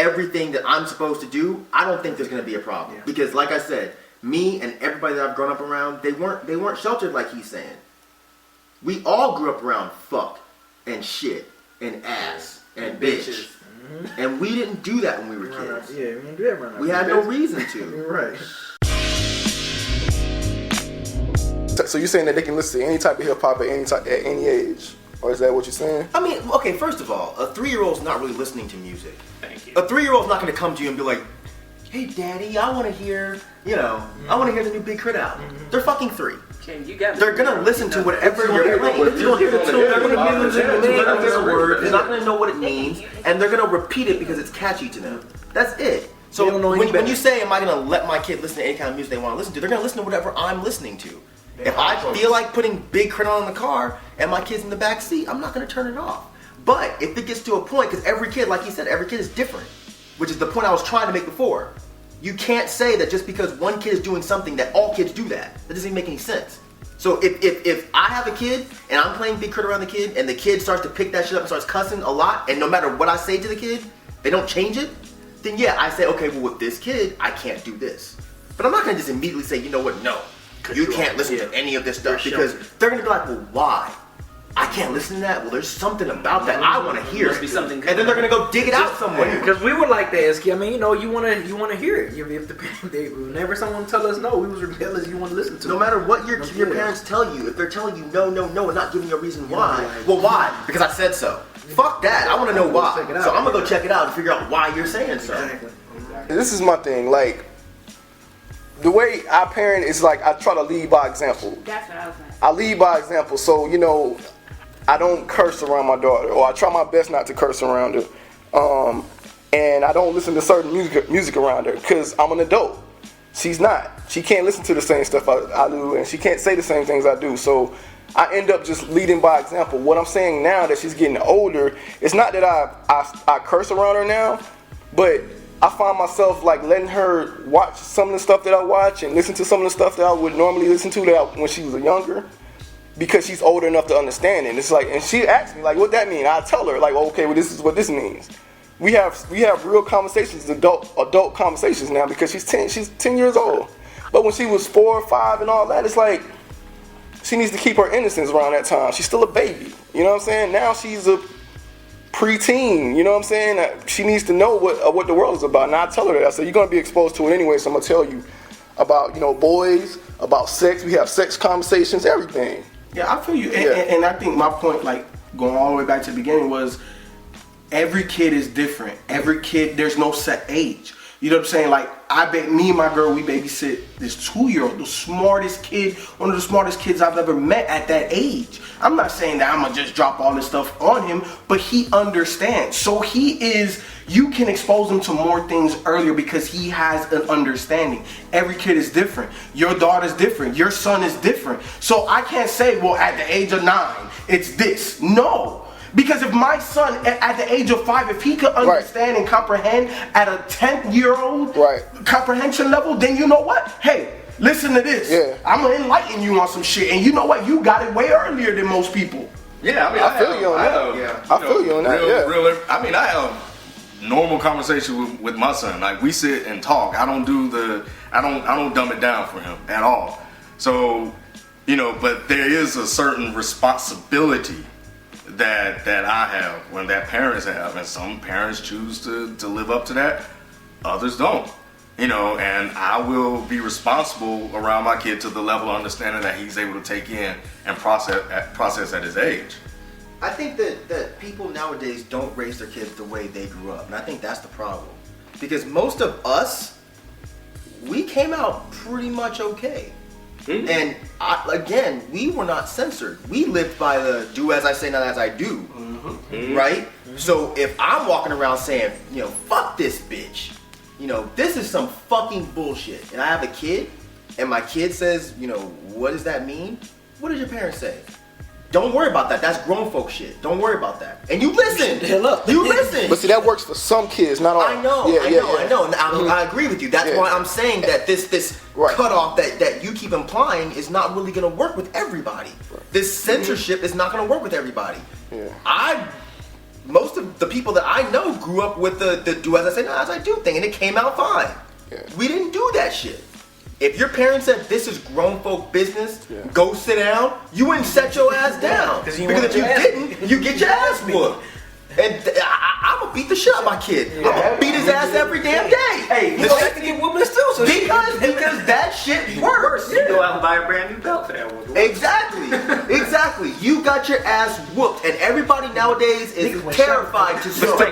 everything that I'm supposed to do, I don't think there's going to be a problem. Yeah. Because like I said, me and everybody that I've grown up around, they weren't sheltered like he's saying. We all grew up around fuck and shit and ass and bitch. Mm-hmm. And we didn't do that when we were kids. Yeah, we didn't do that right now. We had no reason to. You're right. So you're saying that they can listen to any type of hip hop at any age? Or is that what you're saying? I mean, okay, first of all, a 3-year-old's not really listening to music. Thank you. A 3-year-old's not going to come to you and be like, hey, daddy, I want to hear, I want to hear the new Big Crit album. Mm-hmm. They're fucking 3. They're going to listen to whatever you're playing. They're going to hear the tune, they're going to music, they're going to hear the word, they're not going to know what it means, and they're going to repeat it because it's catchy to them. That's it. So when you say, am I going to let my kid listen to any kind of music they want to listen to, they're going to listen to whatever I'm listening to. If I feel like putting Big Crit on in the car and my kid's in the back seat, I'm not going to turn it off. But if it gets to a point, because every kid, like you said, every kid is different, which is the point I was trying to make before. You can't say that just because one kid is doing something that all kids do that. That doesn't even make any sense. So if I have a kid and I'm playing Big Crit around the kid and the kid starts to pick that shit up and starts cussing a lot, and no matter what I say to the kid, they don't change it, then yeah, I say, okay, well with this kid, I can't do this. But I'm not going to just immediately say, you know what, no. You can't listen to any of this stuff because they're going to be like, well, why? I can't listen to that? Well, there's something about that I want to hear. Must be something good. And then they're going to go dig it out somewhere. Because we would like to ask you, I mean, you want to hear it. Whenever someone tell us no, we was rebellious, you want to listen to it. No matter what your parents tell you, if they're telling you no, and not giving you a reason why, well, why? Because I said so. Fuck that. I want to know why. So I'm going to go check it out and figure out why you're saying so. Exactly. This is my thing, like, the way I parent is like I try to lead by example. That's what I was going to say. I lead by example, so I don't curse around my daughter, or I try my best not to curse around her. And I don't listen to certain music around her because I'm an adult. She's not. She can't listen to the same stuff I do, and she can't say the same things I do. So I end up just leading by example. What I'm saying now that she's getting older, it's not that I curse around her now, but I find myself like letting her watch some of the stuff that I watch and listen to some of the stuff that I would normally listen to when she was younger, because she's older enough to understand it. And it's like, and she asks me like, what that mean? I tell her like, okay, well this is what this means. We have real conversations, adult conversations now, because she's 10 years old. But when she was 4 or 5 and all that, it's like she needs to keep her innocence around that time. She's still a baby. You know what I'm saying? Now she's a preteen, you know what I'm saying? She needs to know what the world is about. And I tell her that. I said, you're going to be exposed to it anyway, so I'm going to tell you about, boys, about sex. We have sex conversations, everything. Yeah, I feel you. And I think my point, like, going all the way back to the beginning was every kid is different. Every kid, there's no set age. You know what I'm saying? Like, me and my girl, we babysit this 2-year-old, the smartest kid, one of the smartest kids I've ever met at that age. I'm not saying that I'm gonna just drop all this stuff on him, but he understands. So you can expose him to more things earlier because he has an understanding. Every kid is different. Your daughter's different. Your son is different. So I can't say, well, at the age of 9, it's this. No. Because if my son, at the age of 5, if he could understand and comprehend at a 10-year-old comprehension level, then you know what? Hey, listen to this. Yeah. I'm going to enlighten you on some shit. And you know what? You got it way earlier than most people. Yeah, I mean, I feel you on that. I feel you on that. I mean, I have normal conversation with my son. Like, we sit and talk. I don't dumb it down for him at all. So, but there is a certain responsibility that I have, that parents have, and some parents choose to live up to that, others don't. And I will be responsible around my kid to the level of understanding that he's able to take in and process at his age. I think that people nowadays don't raise their kids the way they grew up, and I think that's the problem. Because most of us, we came out pretty much okay. Mm-hmm. And again, we were not censored. We lived by the do as I say, not as I do. Mm-hmm. Right? Mm-hmm. So if I'm walking around saying, fuck this bitch, this is some fucking bullshit, and I have a kid, and my kid says, what does that mean? What does your parents say? Don't worry about that. That's grown folk shit. Don't worry about that. And you listen. You listen. But see, that works for some kids, not all. I know. And I agree with you. That's why I'm saying that this cutoff that you keep implying is not really going to work with everybody. Right. This censorship is not going to work with everybody. Yeah. most of the people that I know grew up with the do as I say, not as I do thing, and it came out fine. Yeah. We didn't do that shit. If your parents said this is grown folk business, go sit down, you wouldn't set your ass down. Because if you didn't, you get your ass whooped. And I'm gonna beat the shit out of my kid. I'm gonna beat his ass every damn day. Hey, you have to get whooping still. So because that shit works. You go out and buy a brand new belt for that one. Exactly. You got your ass whooped, and everybody nowadays is terrified to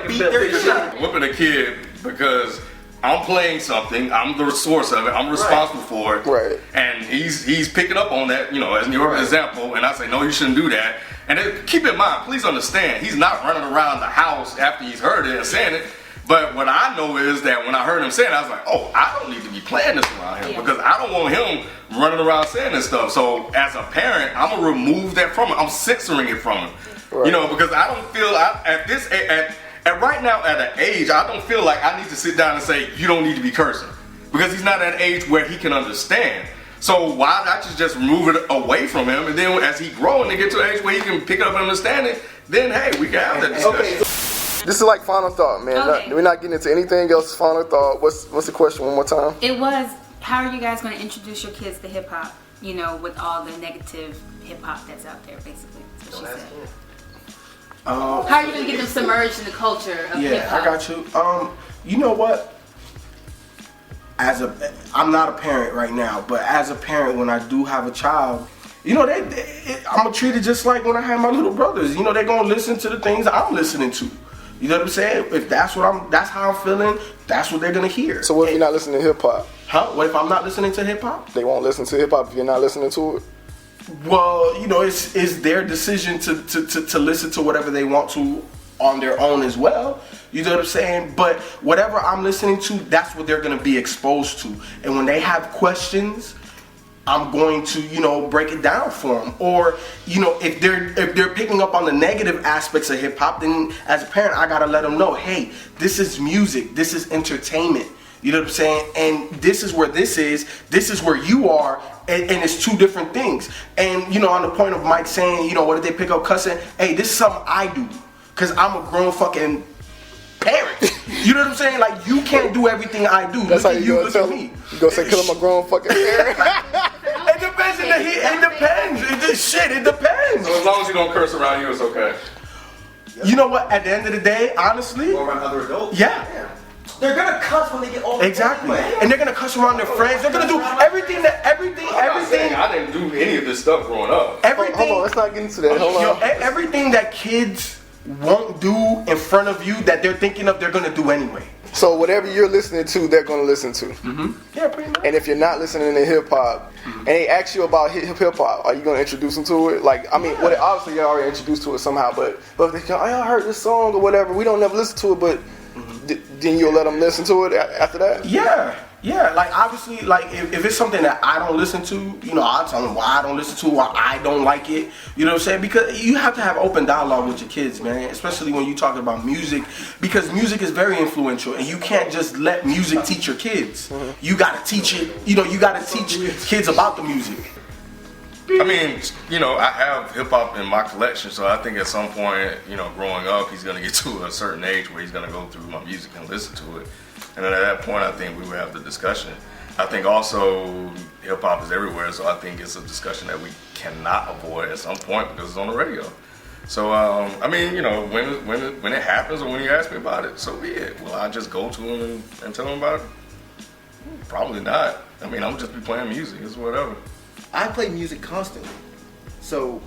beat their shit. Whooping a kid because I'm playing something, I'm the source of it, I'm responsible for it, right? And he's picking up on that, as your example, and I say, no, you shouldn't do that. And then, keep in mind, please understand, he's not running around the house after he's heard it and saying it. But what I know is that when I heard him saying it, I was like, oh, I don't need to be playing this around him because I don't want him running around saying this stuff. So as a parent, I'm gonna remove that from him. I'm censoring it from him, because I don't feel at right now at an age, I don't feel like I need to sit down and say you don't need to be cursing because he's not at an age where he can understand. So why not just remove it away from him, and then as he grows and they get to an age where he can pick it up and understand it, then hey, we can have that discussion. Okay. This is like final thought, man. Okay. We're not getting into anything else. Final thought. What's the question one more time? It was, how are you guys going to introduce your kids to hip hop? With all the negative hip hop that's out there, basically. That's what she said. How are you going to get them submerged in the culture of hip hop? I got you. You know what? I'm not a parent right now, but as a parent, when I do have a child, I'm gonna treat it just like when I have my little brothers. They're gonna listen to the things I'm listening to. You know what I'm saying? If that's how I'm feeling, that's what they're gonna hear. So what if you're not listening to hip hop? Huh? What if I'm not listening to hip hop? They won't listen to hip hop if you're not listening to it. Well, it's their decision to listen to whatever they want to on their own as well. You know what I'm saying? But whatever I'm listening to, that's what they're gonna be exposed to. And when they have questions, I'm going to, break it down for them. Or, if they're picking up on the negative aspects of hip hop, then as a parent, I gotta let them know, hey, this is music, this is entertainment. You know what I'm saying? And this is where this is where you are, and it's two different things. And, on the point of Mike saying, what if they pick up cussing? Hey, this is something I do, because I'm a grown fucking parent. You know what I'm saying? Like, you can't do everything I do. That's look how at you gonna look tell at me. me. You gonna say, kill him a grown fucking parent? It depends. It depends. It depends. So as long as you don't curse around you, it's okay. You know what? At the end of the day, honestly, Or around other adults. yeah. They're gonna cuss when they get older. Exactly. Anyway. And they're gonna cuss around their friends. They're gonna do everything. I'm not saying I didn't do any of this stuff growing up. Everything. Hold on, let's not get into that. Hold on. Everything that kids won't do in front of you that they're thinking of, they're gonna do anyway. So whatever you're listening to, they're gonna listen to. Mm-hmm. Yeah, pretty much. And if you're not listening to hip hop, and they ask you about hip hop, are you gonna introduce them to it? Like, I mean, obviously you're already introduced to it somehow, but if they go, I heard this song or whatever, we don't never listen to it, but then you'll let them listen to it after that? Yeah. Like, obviously, like if it's something that I don't listen to, I'll tell them why I don't listen to it, why I don't like it. You know what I'm saying? Because you have to have open dialogue with your kids, man. Especially when you're talking about music, because music is very influential, and you can't just let music teach your kids. Mm-hmm. You gotta teach it. You gotta teach kids about the music. I mean, I have hip hop in my collection, so I think at some point, growing up, he's gonna get to a certain age where he's gonna go through my music and listen to it. And then at that point, I think we would have the discussion. I think also hip hop is everywhere, so I think it's a discussion that we cannot avoid at some point because it's on the radio. So I mean, when it happens or when you ask me about it, so be it. Will I just go to him and tell him about it? Probably not. I mean, I'm just be playing music. It's whatever. I play music constantly. So,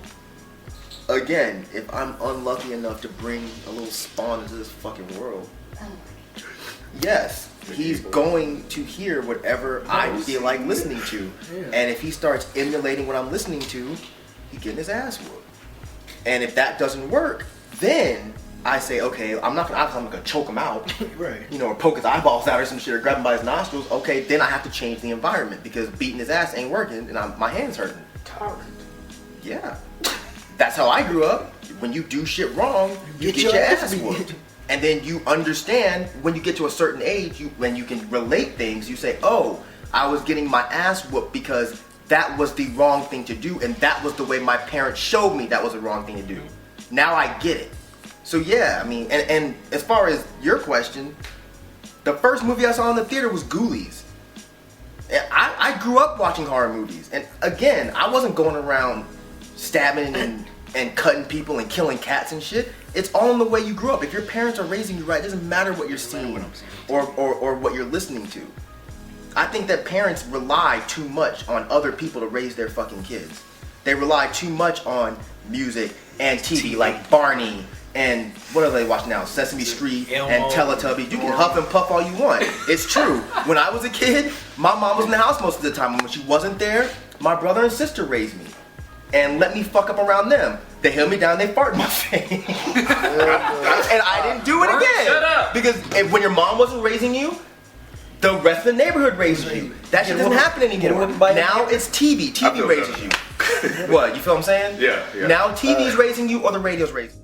again, if I'm unlucky enough to bring a little spawn into this fucking world, yes, he's going to hear whatever I feel like listening to. And if he starts emulating what I'm listening to, he's getting his ass whooped. And if that doesn't work, then I say, okay, I'm not gonna choke him out, right? Or poke his eyeballs out or some shit, or grab him by his nostrils. Okay, then I have to change the environment because beating his ass ain't working, and my hands hurting. Tolerant. Yeah, that's how I grew up. When you do shit wrong, you get your ass whooped, and then you understand when you get to a certain age, when you can relate things. You say, oh, I was getting my ass whooped because that was the wrong thing to do, and that was the way my parents showed me that was the wrong thing to do. Now I get it. So yeah, I mean, and as far as your question, the first movie I saw in the theater was Ghoulies. I grew up watching horror movies, and again, I wasn't going around stabbing and cutting people and killing cats and shit. It's all in the way you grew up. If your parents are raising you right, it doesn't matter what you're seeing or what you're listening to. I think that parents rely too much on other people to raise their fucking kids. They rely too much on music and TV. Like Barney and what are they watching now? Sesame Street and Teletubbies. You can huff and puff all you want. It's true. When I was a kid, my mom was in the house most of the time. When she wasn't there, my brother and sister raised me and let me fuck up around them. They held me down, they fart in my face. And I didn't do it again. Shut up. Because when your mom wasn't raising you, the rest of the neighborhood raises you. That shit doesn't happen anymore. Now it's TV. TV raises you. What, you feel what I'm saying? Yeah. Now TV's raising you or the radio's raising you.